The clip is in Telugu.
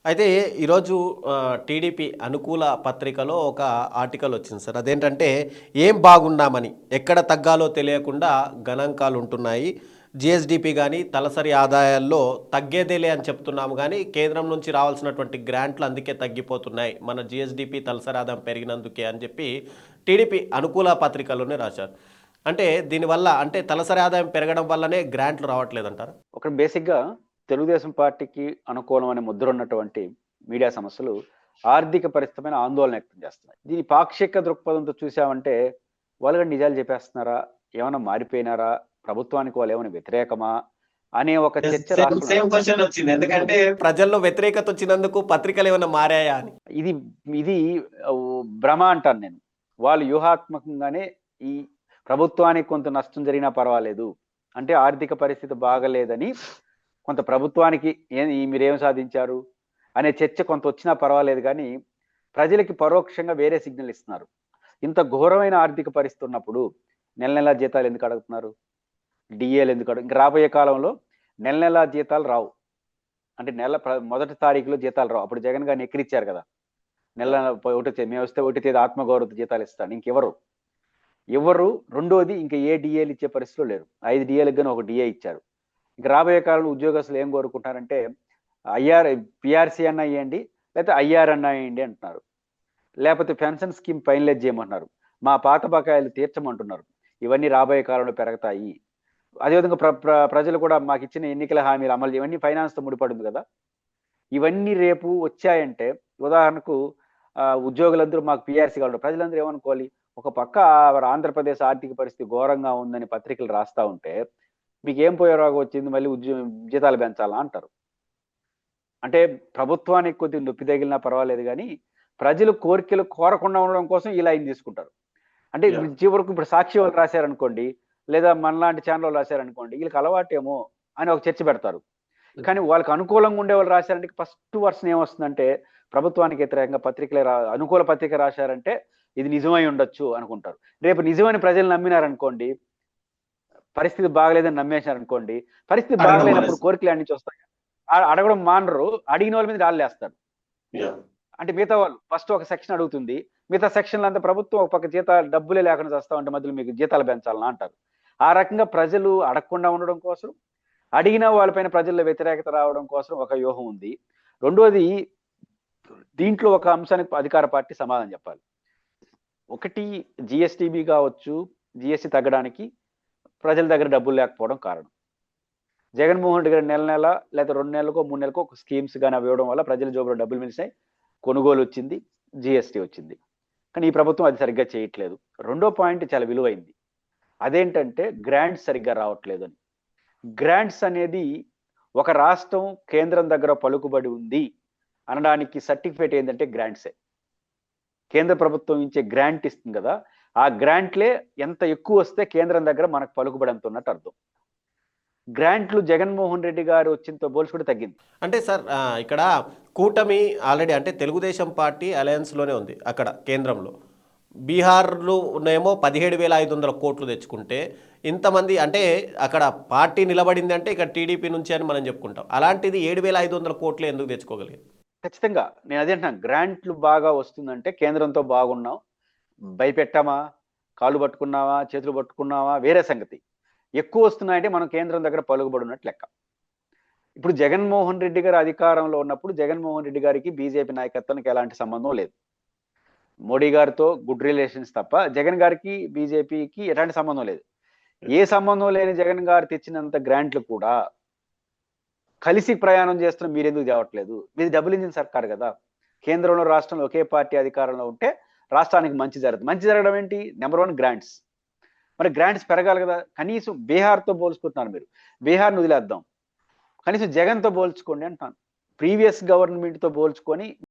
అయితే ఈరోజు టీడీపీ అనుకూల పత్రికలో ఒక ఆర్టికల్ వచ్చింది సార్. అదేంటంటే ఏం బాగున్నామని ఎక్కడ తగ్గాలో తెలియకుండా గణాంకాలు ఉంటున్నాయి. జిఎస్డిపి కానీ తలసరి ఆదాయాల్లో తగ్గేదేలే అని చెప్తున్నాము కానీ కేంద్రం నుంచి రావాల్సినటువంటి గ్రాంట్లు అందుకే తగ్గిపోతున్నాయి. మన జిఎస్డిపి తలసరి ఆదాయం పెరిగినందుకే అని చెప్పి టీడీపీ అనుకూల పత్రికలోనే రాశారు. అంటే దీనివల్ల అంటే తలసరి ఆదాయం పెరగడం వల్లనే గ్రాంట్లు రావట్లేదంటారా? ఒక బేసిక్‌గా తెలుగుదేశం పార్టీకి అనుకూలం అనే ముద్ర ఉన్నటువంటి మీడియా సంస్థలు ఆర్థిక పరిస్థితిపైన ఆందోళన వ్యక్తం చేస్తున్నాయి. దీని పాక్షిక దృక్పథంతో చూసామంటే వాళ్ళు కూడా నిజాలు చెప్పేస్తున్నారా? ఏమైనా మారిపోయినారా? ప్రభుత్వానికి వాళ్ళు ఏమైనా వ్యతిరేకమా? అనే ఒక చర్చ సేమ్ క్వశ్చన్ వచ్చింది. ఎందుకంటే ప్రజల్లో వ్యతిరేకత వచ్చినందుకు పత్రికలు ఏమైనా మారాయా అని. ఇది ఇది భ్రమ అంటాను నేను. వాళ్ళు వ్యూహాత్మకంగానే ఈ ప్రభుత్వానికి కొంత నష్టం జరిగినా పర్వాలేదు. అంటే ఆర్థిక పరిస్థితి బాగలేదని కొంత ప్రభుత్వానికి మీరేం సాధించారు అనే చర్చ కొంత వచ్చినా పర్వాలేదు కానీ ప్రజలకి పరోక్షంగా వేరే సిగ్నల్ ఇస్తున్నారు. ఇంత ఘోరమైన ఆర్థిక పరిస్థితి ఉన్నప్పుడు నెల నెలా జీతాలు ఎందుకు అడుగుతున్నారు? డిఏలు ఎందుకు ఇంకా రాబోయే కాలంలో నెల నెలా జీతాలు రావు. అంటే మొదటి తారీఖులో జీతాలు రావు. అప్పుడు జగన్ గారిని ఎక్కిరిచ్చారు కదా, నెల మేము వస్తే 1 తేదీ ఆత్మగౌరవ జీతాలు ఇస్తాను. ఎవరు రెండోది ఇంకా ఏ డిఏలు ఇచ్చే పరిస్థితిలో లేరు. 5 డిఏలకు గానీ 1 డిఏ ఇచ్చారు. ఇంక రాబోయే కాలంలో ఉద్యోగస్తులు ఏం కోరుకుంటారంటే పిఆర్సీ అన్నా ఇవ్వండి, లేకపోతే ఐఆర్ అన్నా ఇవ్వండి అంటున్నారు. లేకపోతే పెన్షన్ స్కీమ్ ఫైనలైజ్ చేయమంటున్నారు. మా పాత బకాయిలు తీర్చమంటున్నారు. ఇవన్నీ రాబోయే కాలంలో పెరుగుతాయి. అదేవిధంగా ప్రజలు కూడా మాకు ఇచ్చిన ఎన్నికల హామీలు అమలు ఇవన్నీ ఫైనాన్స్తో ముడిపడింది కదా. ఇవన్నీ రేపు వచ్చాయంటే ఉదాహరణకు ఉద్యోగులందరూ మాకు పిఆర్సీ కావాలి, ప్రజలందరూ ఏమనుకోవాలి? ఒక పక్క ఆంధ్రప్రదేశ్ ఆర్థిక పరిస్థితి ఘోరంగా ఉందని పత్రికలు రాస్తా ఉంటే మీకు ఏం పోయే రోగం వచ్చింది, మళ్ళీ జీతాలు పెంచాలా అంటారు. అంటే ప్రభుత్వానికి కొద్దిగా నొప్పి తగిలినా పర్వాలేదు కానీ ప్రజలు కోరికలు కోరకుండా ఉండడం కోసం ఈ లైన్ తీసుకుంటారు. అంటే చివరకు ఇప్పుడు సాక్షి వాళ్ళు రాశారనుకోండి, లేదా మనలాంటి ఛానల్ వాళ్ళు రాశారనుకోండి, వీళ్ళకి అలవాటేమో అని ఒక చర్చ పెడతారు. కానీ వాళ్ళకి అనుకూలంగా ఉండే వాళ్ళు రాశారంటే ఫస్ట్ వర్షన్ ఏమొస్తుందంటే ప్రభుత్వానికి వ్యతిరేకంగా అనుకూల పత్రిక రాశారంటే ఇది నిజమై ఉండొచ్చు అనుకుంటారు. రేపు నిజమని ప్రజలు నమ్మినారనుకోండి, పరిస్థితి బాగలేదని నమ్మేశారనుకోండి, పరిస్థితి బాగలేనప్పుడు కోరికలు అన్ని చూస్తాయి, అడగడం మానరు, అడిగిన వాళ్ళ మీద రాళ్ళేస్తారు. అంటే మిగతా వాళ్ళు ఫస్ట్ ఒక సెక్షన్ అడుగుతుంది, మిగతా సెక్షన్లు అంతా ప్రభుత్వం ఒక పక్క డబ్బులే లేకుండా చేస్తా ఉంటే మధ్యలో మీకు జీతాలు పెంచాలని అంటారు. ఆ రకంగా ప్రజలు అడగకుండా ఉండడం కోసం, అడిగిన వాళ్ళపైన ప్రజల్లో వ్యతిరేకత రావడం కోసం ఒక వ్యూహం ఉంది. రెండోది, దీంట్లో ఒక అంశానికి అధికార పార్టీ సమాధానం చెప్పాలి. ఒకటి, జిఎస్టిబి కావచ్చు, జిఎస్టి తగ్గడానికి ప్రజల దగ్గర డబ్బులు లేకపోవడం కారణం. జగన్మోహన్ రెడ్డి గారు నెల లేదా 2 నెలలకో 3 నెలలకో ఒక స్కీమ్స్ కానీ అవి ఇవ్వడం వల్ల ప్రజల జోబులో డబ్బులు మిలిసాయి, కొనుగోలు వచ్చింది, జిఎస్టి వచ్చింది. కానీ ఈ ప్రభుత్వం అది సరిగ్గా చేయట్లేదు. రెండో పాయింట్ చాలా విలువైంది. అదేంటంటే గ్రాంట్స్ సరిగ్గా రావట్లేదు అని. గ్రాంట్స్ అనేది ఒక రాష్ట్రం కేంద్రం దగ్గర పలుకుబడి ఉంది అనడానికి సర్టిఫికేట్ ఏంటంటే గ్రాంట్సే. కేంద్ర ప్రభుత్వం ఇచ్చే గ్రాంట్ ఇస్తుంది కదా, ఆ గ్రాంట్లే ఎంత ఎక్కువ వస్తే కేంద్రం దగ్గర మనకు పలుకుబడి అంత ఉన్నట్టు అర్థం. గ్రాంట్లు జగన్మోహన్ రెడ్డి గారు వచ్చినతో పోల్చుకుంటే తగ్గింది. అంటే సార్ ఇక్కడ కూటమి ఆల్రెడీ అంటే తెలుగుదేశం పార్టీ అలయన్స్లోనే ఉంది అక్కడ కేంద్రంలో. బీహార్లో ఉన్నేమో 17,500 కోట్లు తెచ్చుకుంటే ఇంతమంది అంటే అక్కడ పార్టీ నిలబడింది అంటే ఇక్కడ టీడీపీ నుంచి అని మనం చెప్పుకుంటాం. అలాంటిది 7,500 కోట్లు ఎందుకు తెచ్చుకోగలిగింది? ఖచ్చితంగా నేను అదే అంటున్నాను. గ్రాంట్లు బాగా వస్తుందంటే కేంద్రంతో బాగున్నాం, భయపెట్టామా, కాళ్ళు పట్టుకున్నావా, చేతులు పట్టుకున్నావా వేరే సంగతి. ఎక్కువ వస్తున్నాయంటే మనం కేంద్రం దగ్గర పలుకుబడి ఉన్నట్టు లెక్క. ఇప్పుడు జగన్మోహన్ రెడ్డి గారు అధికారంలో ఉన్నప్పుడు జగన్మోహన్ రెడ్డి గారికి బీజేపీ నాయకత్వానికి ఎలాంటి సంబంధం లేదు. మోడీ గారితో గుడ్ రిలేషన్స్ తప్ప జగన్ గారికి బీజేపీకి ఎలాంటి సంబంధం లేదు. ఏ సంబంధం లేని జగన్ గారు తెచ్చినంత గ్రాంట్లు కూడా కలిసి ప్రయాణం చేస్తున్న మీరెందుకు తేవట్లేదు? మీది డబుల్ ఇంజిన్ సర్కార్ కదా. కేంద్రంలో రాష్ట్రంలో ఒకే పార్టీ అధికారంలో ఉంటే రాష్ట్రానికి మంచి జరుగుతుంది. మంచి జరగడం ఏంటి? Number 1 grants. మరి గ్రాంట్స్ పెరగాలి కదా. కనీసం బీహార్తో పోల్చుకుంటున్నారు మీరు, బీహార్ని వదిలేద్దాం, కనీసం జగన్తో పోల్చుకోండి అంటాను. ప్రీవియస్ గవర్నమెంట్తో పోల్చుకొని